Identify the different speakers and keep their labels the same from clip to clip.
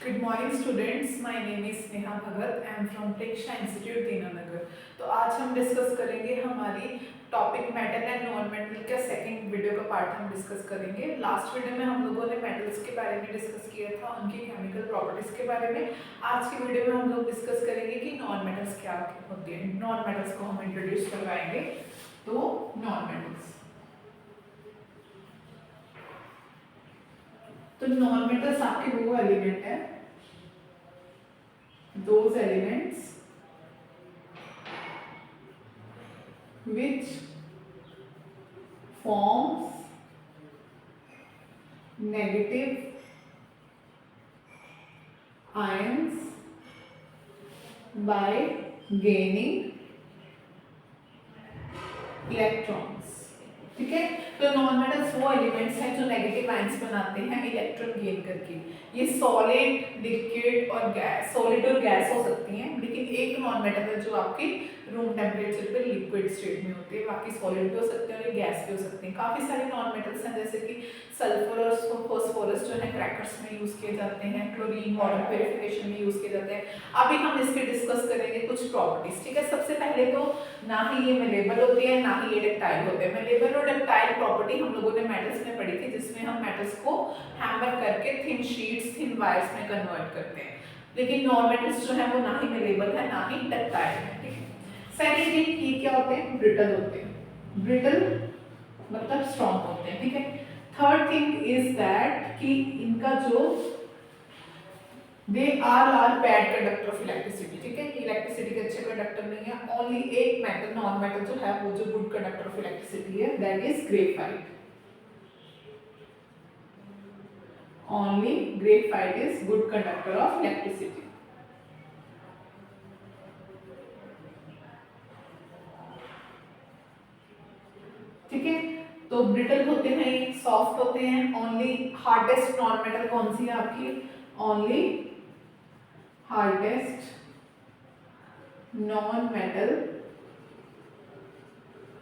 Speaker 1: Good morning students, my name is Sneha Bhagat. I am from Preksha institute Dinanagar. तो आज हम discuss करेंगे हमारी topic metal and non metal का सेकंड वीडियो का पार्ट हम डिस्कस करेंगे। लास्ट वीडियो में हम लोगों ने मेटल्स के बारे में डिस्कस किया था, उनकी केमिकल प्रॉपर्टीज के बारे में। आज की वीडियो में हम लोग डिस्कस करेंगे कि नॉन मेटल्स क्या होती है। नॉन मेटल्स को हम इंट्रोड्यूस करवाएंगे। तो नॉन मेटल्स, तो नॉन मेटल्स आपके वो एलिमेंट है, those elements which forms negative ions by gaining electrons। ठीक है, तो नॉन मेटल्स वो एलिमेंट्स हैं जो नेगेटिव आयंस बनाते हैं इलेक्ट्रॉन गेन करके। ये सॉलिड, लिक्विड और गैस, सॉलिड और गैस हो सकती हैं, लेकिन एक नॉन मेटल है जो आपकी रूम टेम्परेचर पे लिक्विड स्टेट में होती है, बाकी सॉलिड भी हो सकते हैं और गैस भी हो सकते हैं। काफ़ी सारे नॉन मेटल्स हैं, जैसे कि सल्फर और फॉस्फोरस जो है क्रैकर्स में यूज़ किए जाते हैं, क्लोरीन वाटर प्यूरिफिकेशन में यूज़ किए जाते हैं। अभी हम इसके डिस्कस करेंगे कुछ प्रॉपर्टीज। ठीक है, सबसे पहले तो ना ही ये मेलेबल होती है, ना ही ये डक्टाइल होते हैं। मेलेबल और डक्टाइल प्रॉपर्टी हम लोगों ने मेटल्स में पढ़ी थी, जिसमें हम मेटल्स को हैमर करके थिन शीट्स, थिन वायर्स में कन्वर्ट करते हैं। लेकिन नॉन मेटल्स जो है वो ना ही मेलेबल है, ना ही डक्टाइल है। ठीक है, सेकंड थिंग, ये क्या होते हैं? ब्रिटल होते हैं। ब्रिटल मतलब स्ट्रॉन्ग होते हैं। ठीक है, थर्ड थिंग इज दैट कि इनका जो they are bad conductor of electricity. ठीक है, इलेक्ट्रिसिटी के अच्छे कंडक्टर नहीं है। ओनली एक मेटल, नॉन मेटल जो है वो जो गुड कंडक्टर ऑफ इलेक्ट्रिसिटी है, that is graphite. Only graphite is good conductor of electricity. ठीक है, तो ब्रिटल होते हैं, सॉफ्ट होते हैं। ओनली हार्डेस्ट नॉन मेटल कौन सी है आपकी? Only hardest non metal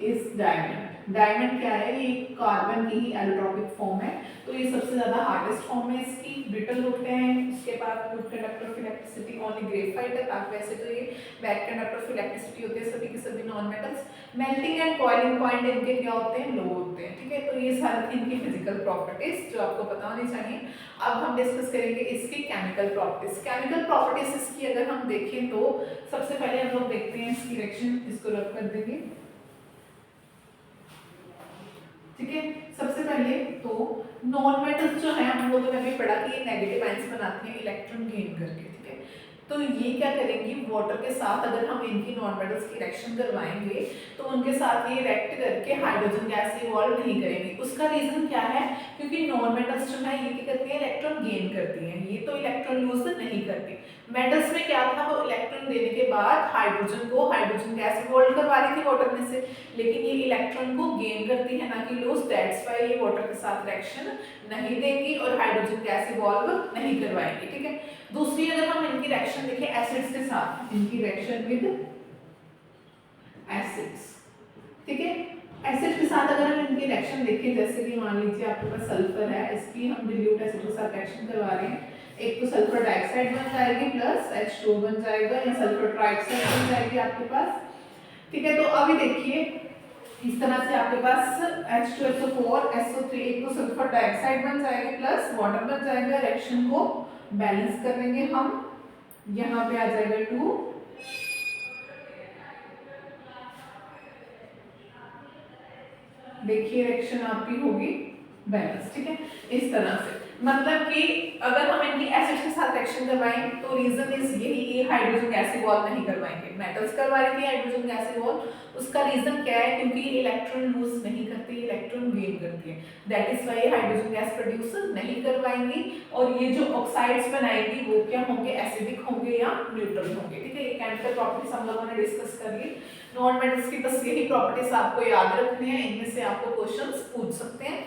Speaker 1: is diamond. Diamond क्या है? ये कार्बन की ही एलोट्रॉपिक फॉर्म है, तो ये सबसे ज्यादा हार्डेस्ट फॉर्म है इसकी। ब्रिटल होते हैं, इसके बाद good conductor of electricity only graphite है। बाकी वैसे तो ये बैड कंडक्टर ऑफ इलेक्ट्रिसिटी होते हैं सभी के सभी non metals. Melting and boiling point इनके क्या होते हैं? लो होते हैं। ठीक है, तो ये सारी थी इनकी फिजिकल प्रॉपर्टीज जो आपको पता होनी चाहिए। अब हम डिस्कस करेंगे इसकी केमिकल प्रॉपर्टीज। केमिकल प्रॉपर्टीज इसकी अगर हम देखें तो सबसे पहले हम लोग देखते हैं इसकी रिएक्शन, इसको रब कर देंगे। ठीक है, सबसे पहले तो नॉन मेटल्स जो है हम लोगों ने अभी पढ़ा कि ये नेगेटिव आयंस बनाते हैं इलेक्ट्रॉन गेन करके। ठीक है, तो ये क्या करेंगी? वाटर के साथ अगर हम इनकी नॉन मेटल्स की रिएक्शन करवाएंगे तो उनके साथ ये रिएक्ट करके हाइड्रोजन गैस इवॉल्व नहीं करेंगे। उसका रीजन क्या है? क्योंकि नॉन मेटल्स जो है ये क्या करती है? इलेक्ट्रॉन गेन करती हैं, ये तो इलेक्ट्रॉन लूज नहीं करती। मेटल्स में क्या था? वो इलेक्ट्रॉन देने के बाद हाइड्रोजन गैस इवॉल्व करवा रही थी वाटर में से, लेकिन ये इलेक्ट्रॉन को गेन करती है, ना कि लूज। दैट्स व्हाई ये वाटर के साथ रिएक्शन नहीं देंगी और हाइड्रोजन गैस इवॉल्व नहीं करवाएंगी। ठीक है, दूसरी अगर हम इनकी रिएक्शन देखें एसिड्स के साथ, इनकी रिएक्शन विद एसिड्स। ठीक है, एसिड के साथ अगर हम इनकी रिएक्शन देखें, जैसे कि मान लीजिए आपके पास सल्फर है, इसकी हम डिल्यूट एसिड के साथ रिएक्शन करवा रहे हैं। एक तो सल्फर डाइऑक्साइड बन जाएगी प्लस H2 बन जाएगा, या सल्फर ट्राइऑक्साइड बन जाएगी आपके पास। ठीक है, तो अभी देखिए इस तरह से आपके पास H2SO4 SO3, एक तो सल्फर डाइऑक्साइड बन जाएगी प्लस वाटर बन जाएगा। रिएक्शन को बैलेंस कर लेंगे हम, यहाँ पे आ जाएगा 2। देखिए रिएक्शन आपकी होगी बैलेंस। ठीक है, इस तरह से मतलब कि अगर हम इनकी एसिड के साथ रिएक्शन करवाएं तो रीजन इज यही, ये हाइड्रोजन गैस इवॉल्व नहीं करवाएंगे। मेटल्स करवा रही थी हाइड्रोजन गैस इवॉल्व, उसका रीजन क्या है? क्योंकि ये इलेक्ट्रॉन लूज नहीं करती, इलेक्ट्रॉन गेन करती है। That is why hydrogen gas produce नहीं करवाएंगी। और ये जो ऑक्साइड्स बनाएंगी वो क्या होंगे? एसिडिक होंगे या न्यूट्रल होंगे। ठीक है, ये केमिकल प्रॉपर्टीज हम लोगों ने डिस्कस कर ली। नॉन मेटल्स की बस यही प्रॉपर्टीज आपको याद रखनी है, इनमें से आपको क्वेश्चंस पूछ सकते हैं।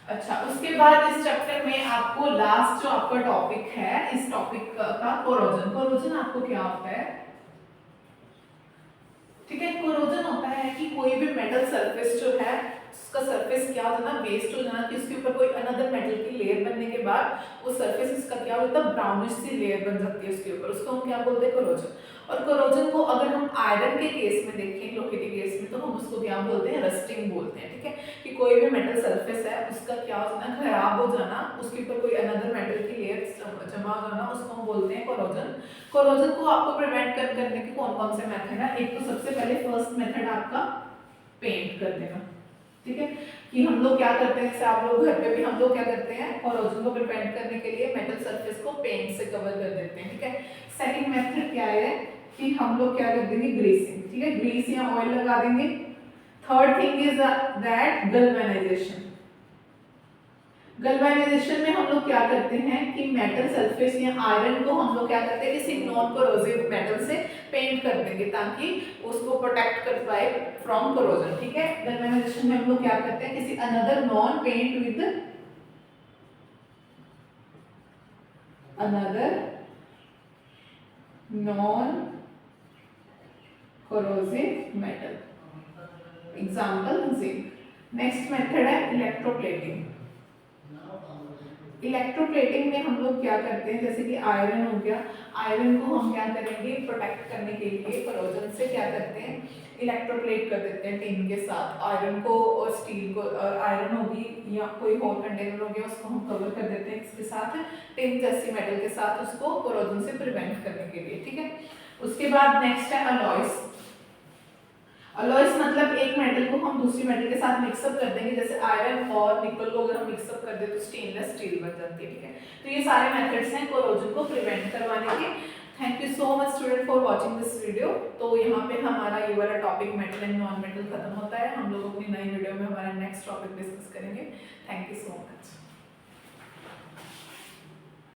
Speaker 1: अच्छा, उसके बाद इस चैप्टर में आपको लास्ट जो आपका टॉपिक है, इस टॉपिक का कोरोजन। कोरोजन आपको क्या होता है? ठीक है, कोरोजन होता है कि कोई भी मेटल सरफेस जो है उसका सरफेस क्या हो जाना, वेस्ट हो जाना, कि उसके ऊपर कोई अनदर मेटल की लेयर बनने के बाद वो सरफेस इसका क्या हो जाता है, ब्राउनिश सी लेयर बन जाती है उसके ऊपर, उसको हम क्या बोलते हैं, कोरोजन। और कोरोजन को अगर हम आयरन के केस में देखें, लोहे के केस में, तो हम उसको क्या बोलते हैं, रस्टिंग बोलते हैं, ठीक है। कि कोई भी मेटल सरफेस है उसका क्या हो जाना, खराब हो जाना, उसके ऊपर कोई अनदर मेटल की लेयर जमा हो जाना, उसको हम बोलते हैं कोरोजन। कोरोजन को आपको प्रिवेंट करने के कौन कौन से मेथड है, एक तो सबसे पहले फर्स्ट मेथड आपका पेंट कर देना, ठीक है। कि हम लोग क्या करते हैं, जैसे आप लोग घर पे भी हम लोग क्या करते हैं, कोरोजन को प्रिवेंट करने के लिए मेटल सरफेस को पेंट से कवर कर देते हैं, ठीक है। सेकंड मेथड क्या है कि हम लोग क्या कर देंगे, ग्रीसिंग, ठीक है, ग्रीस या ऑयल लगा देंगे। Third thing is that galvanisation. Galvanisation में हम लोग क्या करते हैं कि मेटल सरफेस या आयरन को हम लोग क्या करते हैं, किसी नॉन कोरोसिव मेटल से पेंट कर देंगे ताकि उसको प्रोटेक्ट कर पाए फ्रॉम कोरोजन, ठीक है। गैल्वेनाइजेशन में हम लोग क्या करते हैं, किसी another non paint with another non corrosive metal, example zinc. Next method है इलेक्ट्रोप्लेटिंग। इलेक्ट्रोप्लेटिंग में हम लोग क्या करते हैं, जैसे कि आयरन हो गया, आयरन को हम क्या करेंगे, प्रोटेक्ट करने के लिए कोरोजन से क्या करते हैं, इलेक्ट्रोप्लेट कर देते हैं टिन के साथ आयरन को और स्टील को, और आयरन होगी या कोई और कंटेनर हो गया उसको हम कवर कर देते हैं इसके साथ, टिन जैसी मेटल के साथ, उसको कोरोजन से प्रिवेंट करने के लिए, ठीक है। उसके बाद नेक्स्ट है अलॉयस। अलॉयस मतलब एक मेटल को हम दूसरी मेटल के साथ मिक्सअप कर देंगे, जैसे आयरन और निकल को अगर हम मिक्सअप कर दे तो स्टेनलेस स्टील बन जाती है, ठीक है। तो ये सारे मेथड्स हैं कोरोजन को प्रिवेंट करवाने के। Thank you so much student for watching this video. तो यहाँ पे हमारा ये वाला topic metal and non metal खत्म होता है। हम लोग अपनी नई वीडियो में हमारा नेक्स्ट टॉपिक डिस्कस करेंगे। Thank you so much.